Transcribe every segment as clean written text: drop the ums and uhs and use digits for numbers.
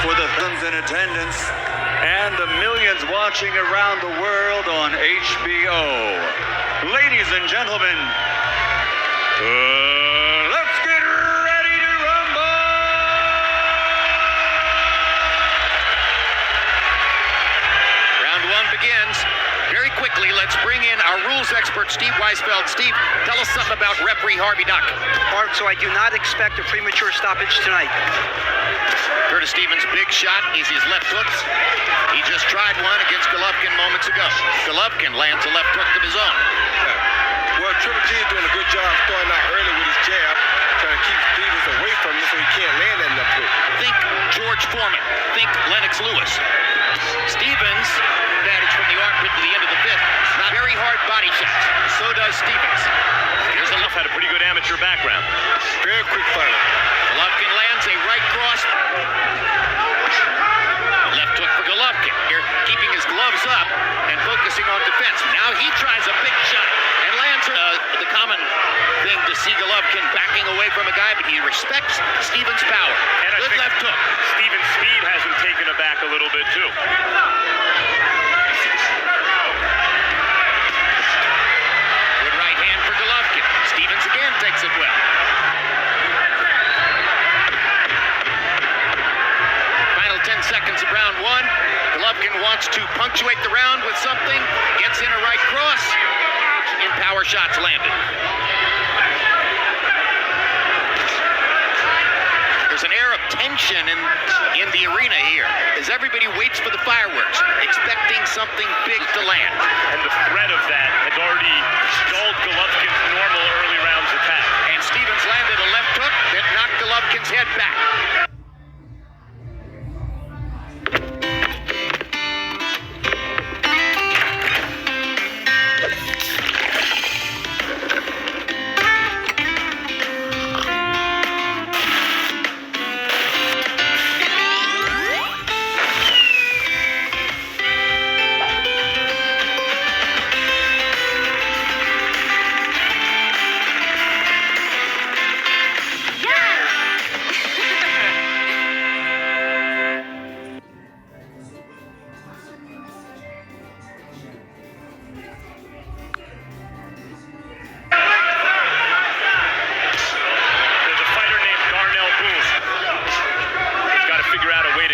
for the thousands in attendance and the millions watching around the world on HBO. Ladies and gentlemen, let's get ready to rumble! Round one begins. Very quickly, let's bring in our rules expert, Steve Weisfeld. Steve, tell us something about referee Harvey Duck. Art, so I do not expect a premature stoppage tonight. Curtis Stevens' big shot is his left hooks. He just tried one against Golovkin moments ago. Golovkin lands a left hook of his own. Well, Triple G is doing a good job starting out early with his jab, trying to keep Stevens away from him so he can't land that left hook. Think George Foreman. Think Lennox Lewis. Stevens, advantage from the armpit to the end of the fifth. Not very hard body shots. So does Stevens. Here's a look. Had a pretty good amateur background. Very quick fighter. Golovkin lands a right cross. Left hook for Golovkin. Here, keeping his gloves up and focusing on defense. Now he tries a big shot and lands the common thing to see Golovkin backing away from a guy, but he respects Stevens' power. And good left hook. Stevens' speed has him taken aback a little bit too. Good right hand for Golovkin. Stevens again takes it well. Final 10 seconds of round one. Golovkin wants to punctuate the round with something. Gets in a right cross. In power shots landed. There's an air of tension in the arena here as everybody waits for the fireworks, expecting something big to land. And the threat of that has already dulled Golovkin's normal early rounds attack. And Stevens landed a left hook that knocked Golovkin's head back.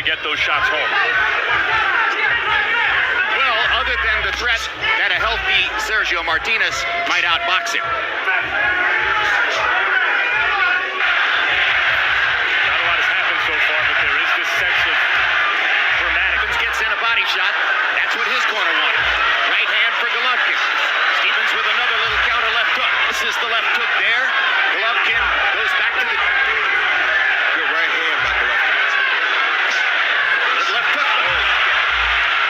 Get those shots home. Well, other than the threat that a healthy Sergio Martinez might outbox him. Not a lot has happened so far, but there is this sense of dramatic. Gets in a body shot. That's what his corner wanted. Right hand for Golovkin. Stevens with another little counter left hook. This is the left hook there. Golovkin goes back to the... Good right hand by Golovkin. Left hook.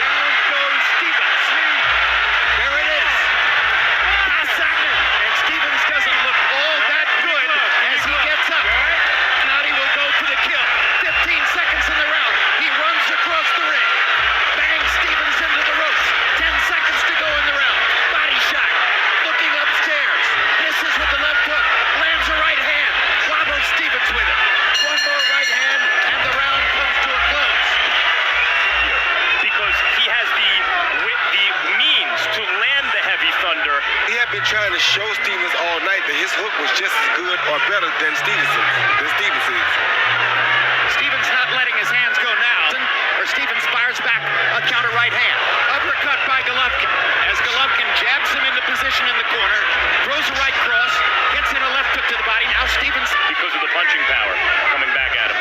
Down goes Stevens. There it is. Massacre. And Stevens doesn't look all that good as he gets up. Now he will go for the kill. 15 seconds in the round. He runs across the ring. Bangs Stevens into the ropes. 10 seconds to go in the round. Body shot. Looking upstairs. Misses with the left hook. Lands a right hand. Wobbles Stevens with it. One more right hand and the round comes to a close. Because he has the means to land the heavy thunder. He had been trying to show Stevens all night that his hook was just as good or better than Stevens is. Stevens not letting his hands go now. Or Stevens fires back a counter right hand. Uppercut by Golovkin. As Golovkin jabs him into position in the corner, throws a right cross, gets in a left hook to the body. Now Stevens, Because of the punching power coming back at him.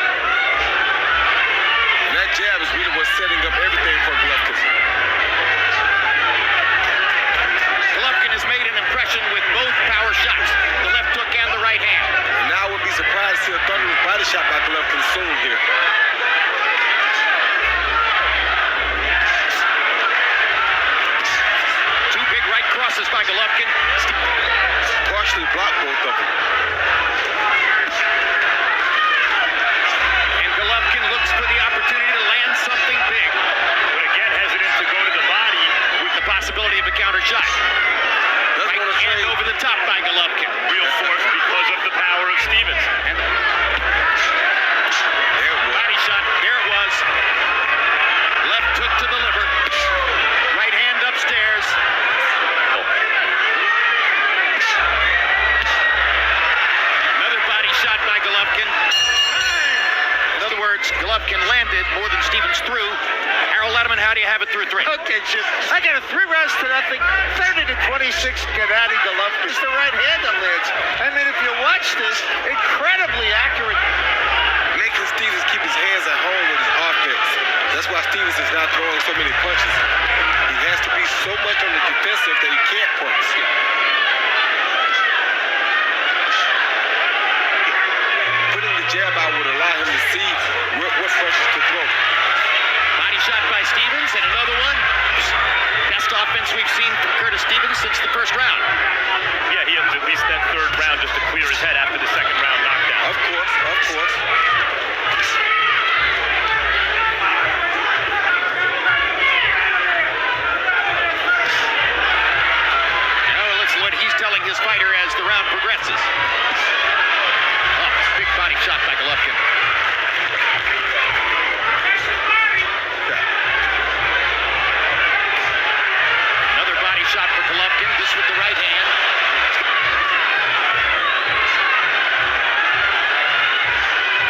And that jab is really what's setting up everything for Golovkin. Golovkin has made an impression with both power shots, the left hook and the right hand. And now I would be surprised to see a thunderous body shot by Golovkin soon here. Two big right crosses by Golovkin. Partially blocked both of them. And Golovkin looks for the opportunity to land something big. Golovkin landed more than Stevens threw. Harold Letterman, how do you have it through 3? Okay, Chip. I got a 3 rounds to nothing. 30-26, Gennaady Golovkin. It's the right hand that lands. I mean, if you watch this, incredibly accurate. Making Stevens keep his hands at home with his offense. That's why Stevens is not throwing so many punches. He has to be so much on the defensive that he can't punch. Putting the jab out would allow him to see what punches to throw. Body shot by Stevens, and another one. Best offense we've seen from Curtis Stevens since the first round. Yeah, he has at least that third round just to clear his head after the second round knockdown. Of course, of course. Now let's see what he's telling his fighter as the round progresses. Oh, big body shot by Golovkin. Another body shot for Golovkin, this with the right hand.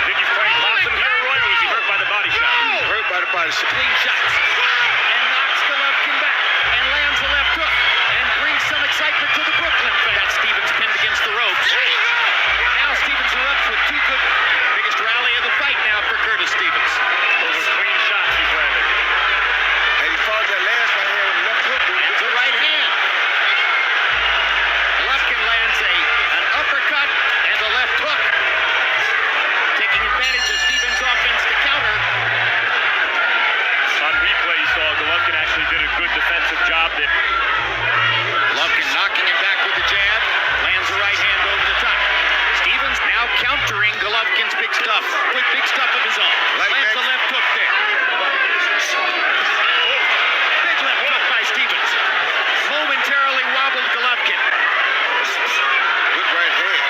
Think he's playing possum here, Roy, or was he hurt by the body shot? Hurt by the body shot. Clean shots. And knocks Golovkin back. And lands a left hook. And brings some excitement to the Brooklyn fans. Stevens pinned against the ropes. Now Stevens erupts with 2 good. Biggest rally of the fight now for Curtis Stevens. Those are clean shots he's landed. And he followed that last right hand with left hook. Lands a right hand. Golovkin lands an uppercut and a left hook. Taking advantage of Stevens' offense to counter. On replay, you saw Golovkin actually did a good defensive job there. Golovkin knocking him back with the jab. Lands a right hand over the top. Stevens now countering Golovkin's big stuff with big stuff of his own. Lands a left hook there. Big left hook by Stevens. Momentarily wobbled Golovkin. Good right hand.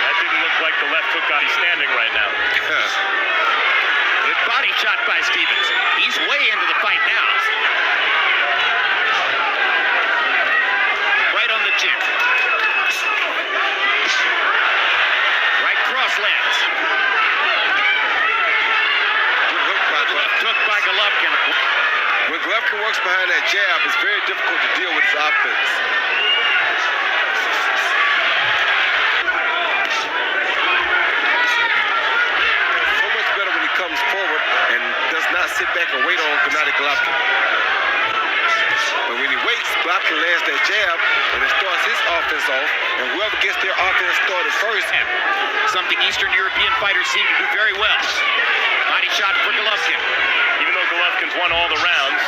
That didn't look like the left hook he's standing right now. Good body shot by Stevens. He's way into the fight now. Right on the chin. Right cross lands. Good hook by Good left hook by Golovkin. When Golovkin works behind that jab, it's very difficult to deal with his offense. So much better when he comes forward and does not sit back and wait on Gennaady Golovkin. But when he waits, Golovkin lands that jab and it starts his offense off, and whoever gets their offense started first. Something Eastern European fighters seem to do very well. Body shot for Golovkin. Even though Golovkin's won all the rounds,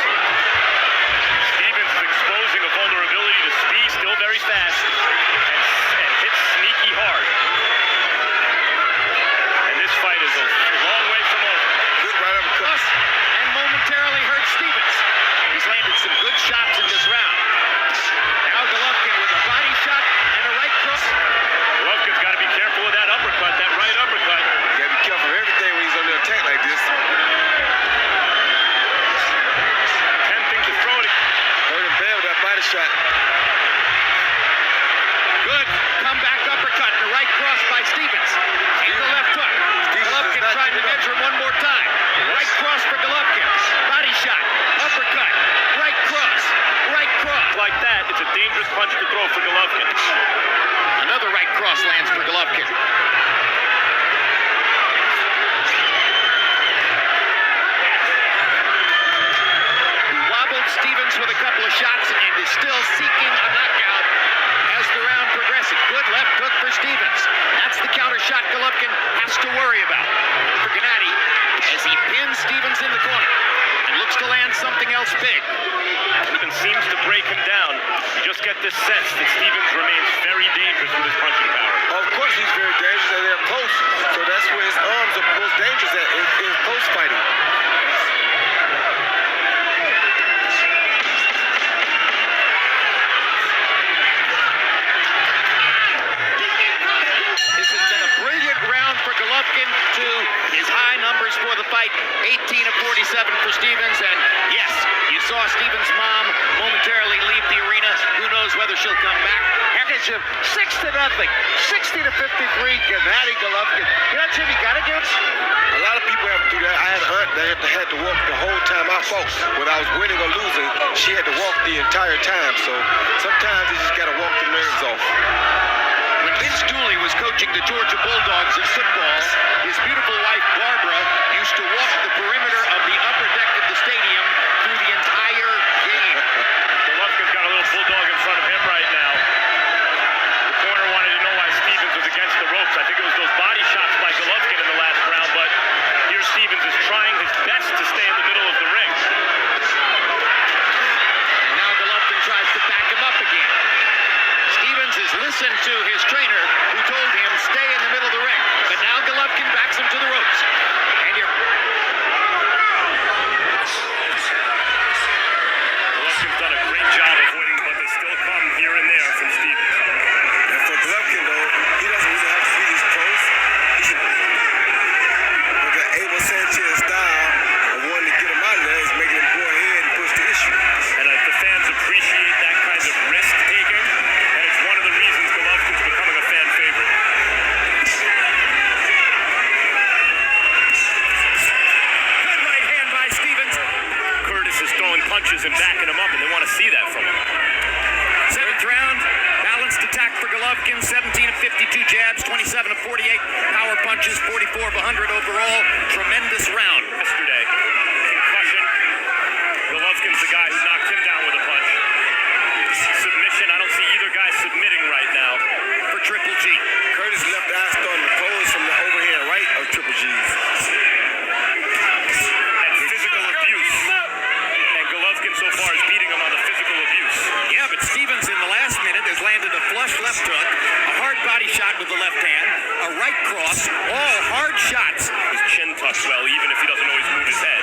Stevens is exposing a vulnerability to speed, still very fast, and hits sneaky hard. And this fight is a long way from over. Good right uppercut. And momentarily hurt Stevens. He's landed some good shots in this round. Now Golovkin with a body shot and a right cross. Golovkin's got to be careful with that uppercut, that right uppercut. You gotta be careful of everything when he's on the attack like this. Attempting to throw it. Hurt him bad with that body shot. Good comeback uppercut and a right cross by Stevens. And the left hook. Golovkin trying to measure him one more time. Right cross for Golovkin. Body shot. Uppercut. Right cross. Right cross. Like that, it's a dangerous punch to throw for Golovkin. Another right cross lands for Golovkin. Wobbled Stevens with a couple of shots and is still seeking a knockout as the round progresses. Good left hook for Stevens. That's the counter shot Golovkin has to worry about. For Gennaady, as he pins Stevens in the corner and looks to land something else big. Stevens seems to break him down. You just get this sense that Stevens remains very dangerous with his punching power. Of course he's very dangerous and they're close. So that's where his arms are most dangerous at, in close fighting. This has been a brilliant round for Golovkin to his high numbers for the fight. 18 of 47 for Stevens. And yes, you saw Stevens' mom momentarily leave the arena. Who knows whether she'll come back. package him 6-0, 60-53. Gennaady Golovkin. You know, Jimmy, gotta give. A lot of people have to do that. I had an aunt that had to walk the whole time I fought. Whether I was winning or losing, she had to walk the entire time. So sometimes you just gotta walk the nerves off. When Vince Dooley was coaching the Georgia Bulldogs in football, his beautiful wife Barbara used to walk the perimeter of the upper deck of the stadium through the entire game. Golovkin's got a little bulldog in front of him right now. The corner wanted to know why Stevens was against the ropes. I think it was those body shots by Golovkin in the last round, but here Stevens is trying his best to stay in the middle of the ring. And now Golovkin tries to back him up again. Stevens has listened to his trainer, who told him stay in the middle of the ring. But now Golovkin backs him to the ropes. And you're... Golovkin's done a great job of winning, but they still come here and there from Stevens. And for Golovkin, though, he doesn't really have to be this close. He should, with the Abel Sanchez style of wanting to get him out of there is making him go ahead and push the issue. And the fans appreciate that kind of risk-taking, and it's one of the reasons Golovkin's becoming a fan favorite. Good right hand by Stevens. Curtis is throwing punches and backing him up, and they want to see that from him. Seventh round, balanced attack for Golovkin, 17 of 52 jabs, 27 of 48 power punches, 44 of 100 overall. Tremendous round. Yesterday, concussion. Golovkin's the guy who knocked him down with a punch. Submission, I don't see either guy submitting right now. For Triple G. Curtis' left eye starting to close from the overhand right of Triple G's. And physical abuse. And Golovkin so far is beating him on the physical abuse. Yeah, but Stevens in the last minute has landed a flush left hook, a hard body shot with the left hand, a right cross, all hard shots. His chin tucks well, even if he doesn't always move his head.